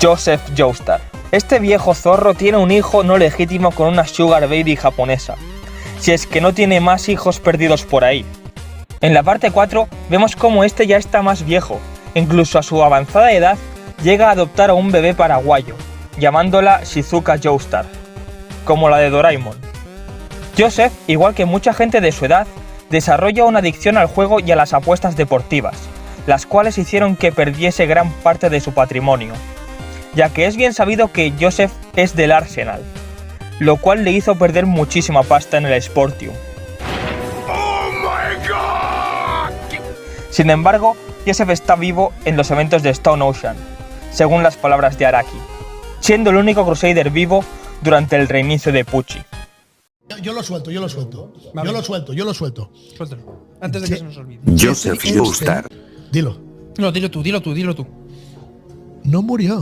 Joseph Joestar. Este viejo zorro tiene un hijo no legítimo con una sugar baby japonesa, si es que no tiene más hijos perdidos por ahí. En la parte 4 vemos cómo este ya está más viejo, incluso a su avanzada edad llega a adoptar a un bebé paraguayo, llamándola Shizuka Joestar, como la de Doraemon. Joseph, igual que mucha gente de su edad, desarrolla una adicción al juego y a las apuestas deportivas, las cuales hicieron que perdiese gran parte de su patrimonio, ya que es bien sabido que Joseph es del Arsenal, lo cual le hizo perder muchísima pasta en el Sportium. ¡Oh my God! Sin embargo, Joseph está vivo en los eventos de Stone Ocean, según las palabras de Araki, siendo el único Crusader vivo durante el reinicio de Pucci. Yo lo suelto. Vale. Yo lo suelto. Suéltalo. Antes de que se nos olvide. Joseph Joestar. Dilo. No, dilo tú. No murió.